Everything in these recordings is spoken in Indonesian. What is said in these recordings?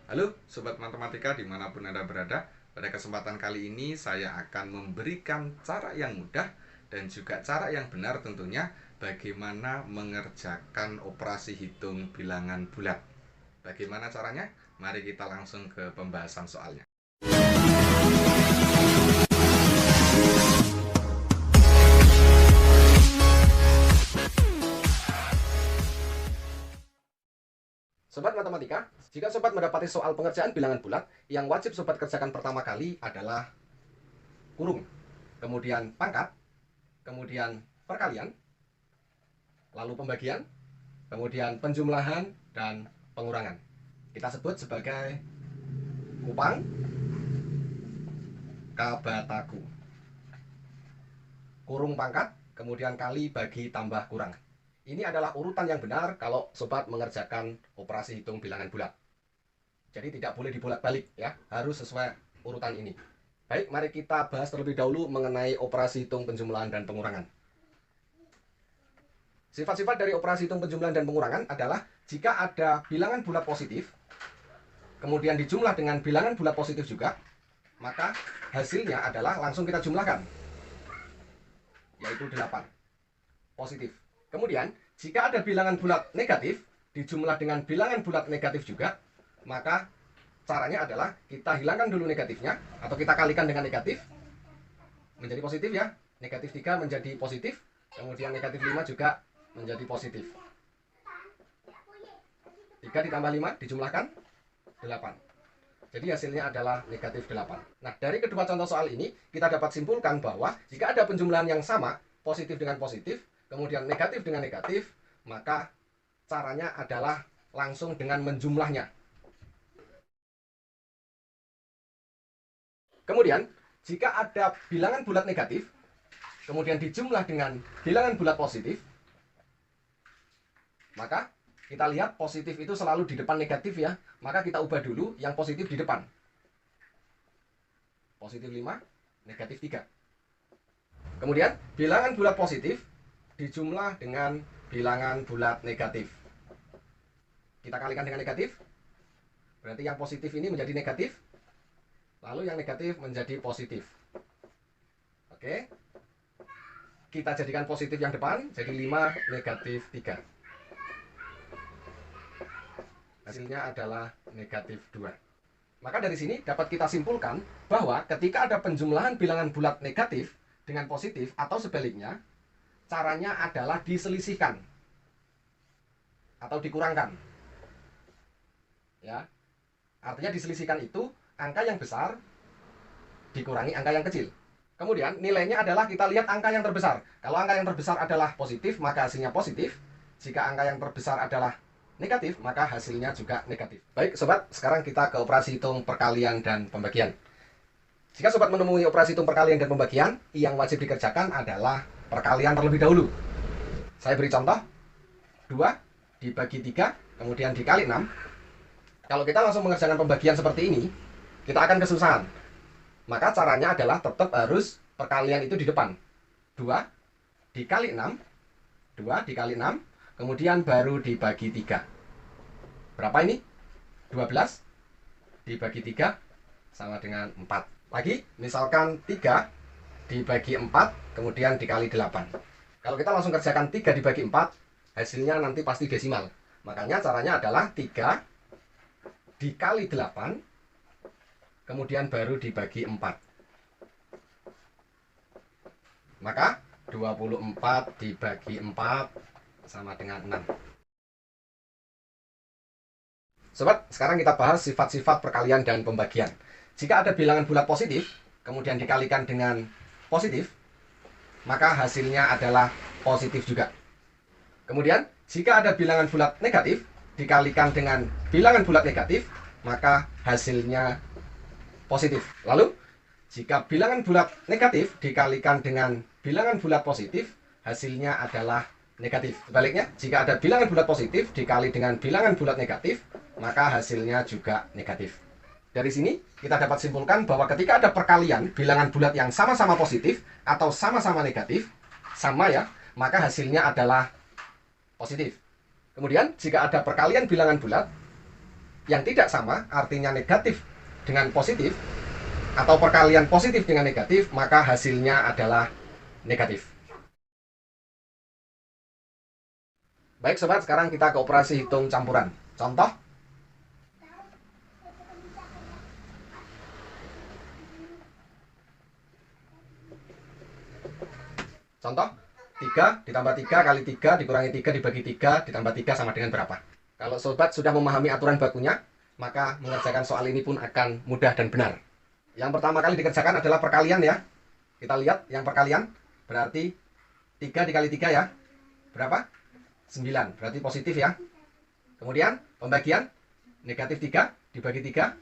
Halo Sobat Matematika dimanapun Anda berada. Pada kesempatan kali ini saya akan memberikan cara yang mudah dan juga cara yang benar tentunya bagaimana mengerjakan operasi hitung bilangan bulat. Bagaimana caranya? Mari kita langsung ke pembahasan soalnya. Sobat Matematika, jika Sobat mendapati soal pengerjaan bilangan bulat, yang wajib Sobat kerjakan pertama kali adalah kurung, kemudian pangkat, kemudian perkalian, lalu pembagian, kemudian penjumlahan, dan pengurangan. Kita sebut sebagai kupang kabataku. Kurung pangkat, kemudian kali bagi tambah kurang. Ini adalah urutan yang benar kalau Sobat mengerjakan operasi hitung bilangan bulat. Jadi tidak boleh dibolak-balik ya, harus sesuai urutan ini. Baik, mari kita bahas terlebih dahulu mengenai operasi hitung penjumlahan dan pengurangan. Sifat-sifat dari operasi hitung penjumlahan dan pengurangan adalah jika ada bilangan bulat positif, kemudian dijumlah dengan bilangan bulat positif juga, maka hasilnya adalah langsung kita jumlahkan, yaitu 8. Positif. Kemudian, jika ada bilangan bulat negatif, dijumlah dengan bilangan bulat negatif juga, maka caranya adalah kita hilangkan dulu negatifnya, atau kita kalikan dengan negatif, menjadi positif ya. Negatif 3 menjadi positif, kemudian negatif 5 juga menjadi positif. 3 ditambah 5 dijumlahkan 8. Jadi hasilnya adalah negatif 8. Nah, dari kedua contoh soal ini, kita dapat simpulkan bahwa jika ada penjumlahan yang sama, positif dengan positif, kemudian negatif dengan negatif, maka caranya adalah langsung dengan menjumlahnya. Kemudian, jika ada bilangan bulat negatif, kemudian dijumlah dengan bilangan bulat positif, maka kita lihat positif itu selalu di depan negatif ya. Maka kita ubah dulu yang positif di depan. Positif 5, negatif 3. Kemudian, bilangan bulat positif dijumlah dengan bilangan bulat negatif. Kita kalikan dengan negatif, berarti yang positif ini menjadi negatif, lalu yang negatif menjadi positif. Oke, kita jadikan positif yang depan, jadi 5 negatif 3. Hasilnya adalah negatif 2. Maka dari sini dapat kita simpulkan bahwa ketika ada penjumlahan bilangan bulat negatif dengan positif atau sebaliknya, caranya adalah diselisihkan atau dikurangkan. Ya. Artinya diselisihkan itu angka yang besar dikurangi angka yang kecil. Kemudian nilainya adalah kita lihat angka yang terbesar. Kalau angka yang terbesar adalah positif, maka hasilnya positif. Jika angka yang terbesar adalah negatif, maka hasilnya juga negatif. Baik sobat, sekarang kita ke operasi hitung perkalian dan pembagian. Jika sobat menemui operasi hitung perkalian dan pembagian, yang wajib dikerjakan adalah perkalian terlebih dahulu. Saya beri contoh, 2 dibagi 3, kemudian dikali 6. Kalau kita langsung mengerjakan pembagian seperti ini, kita akan kesusahan. Maka caranya adalah tetap harus perkalian itu di depan. 2 dikali 6, 2 dikali 6, kemudian baru dibagi 3. Berapa ini? 12 dibagi 3 sama dengan 4. Lagi, misalkan 3 dibagi 4, kemudian dikali 8. Kalau kita langsung kerjakan 3 dibagi 4, hasilnya nanti pasti desimal. Makanya caranya adalah 3 dikali 8, kemudian baru dibagi 4. Maka 24 dibagi 4 sama dengan 6. Sobat, sekarang kita bahas sifat-sifat perkalian dan pembagian. Jika ada bilangan bulat positif, kemudian dikalikan dengan positif, maka hasilnya adalah positif juga. Kemudian, jika ada bilangan bulat negatif, dikalikan dengan bilangan bulat negatif, maka hasilnya positif. Lalu, jika bilangan bulat negatif dikalikan dengan bilangan bulat positif, hasilnya adalah negatif. Sebaliknya, jika ada bilangan bulat positif dikali dengan bilangan bulat negatif, maka hasilnya juga negatif. Dari sini, kita dapat simpulkan bahwa ketika ada perkalian bilangan bulat yang sama-sama positif atau sama-sama negatif, sama ya, maka hasilnya adalah positif. Kemudian, jika ada perkalian bilangan bulat yang tidak sama, artinya negatif dengan positif, atau perkalian positif dengan negatif, maka hasilnya adalah negatif. Baik sobat, sekarang kita ke operasi hitung campuran. Contoh, contoh 3 ditambah 3 kali 3 dikurangi 3 dibagi 3 ditambah 3 sama dengan berapa? Kalau sobat sudah memahami aturan bakunya, maka mengerjakan soal ini pun akan mudah dan benar. Yang pertama kali dikerjakan adalah perkalian ya. Kita lihat yang perkalian, berarti 3 dikali 3 ya. Berapa? 9, berarti positif ya. Kemudian pembagian, negatif 3 dibagi 3.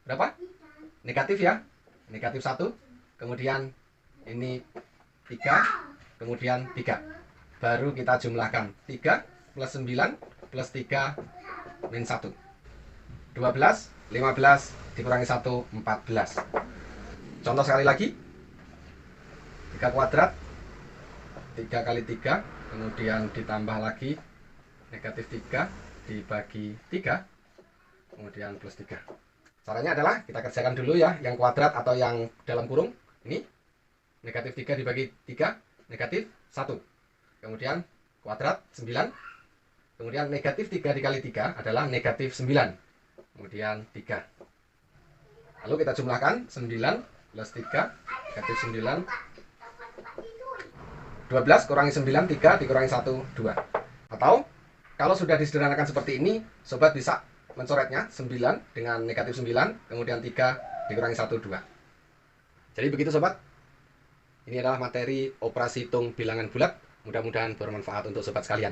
Berapa? Negatif ya. Negatif 1. Kemudian ini 3, kemudian 3. Baru kita jumlahkan. 3 plus 9 plus 3 min 1. 12, 15 dikurangi 1, 14. Contoh sekali lagi. 3 kuadrat. 3 kali 3, kemudian ditambah lagi negatif 3 dibagi 3, kemudian plus 3. Caranya adalah kita kerjakan dulu ya, yang kuadrat atau yang dalam kurung. Ini negatif 3 dibagi 3, negatif 1. Kemudian kuadrat 9. Kemudian negatif 3 dikali 3 adalah negatif 9. Kemudian 3. Lalu kita jumlahkan 9 plus 3, negatif 9. 12 kurangi 9, 3 dikurangi 1, 2. Atau kalau sudah disederhanakan seperti ini, sobat bisa mencoretnya 9 dengan negatif 9, kemudian 3 dikurangi 1, 2. Jadi begitu sobat. Ini adalah materi operasi hitung bilangan bulat. Mudah-mudahan bermanfaat untuk sobat sekalian.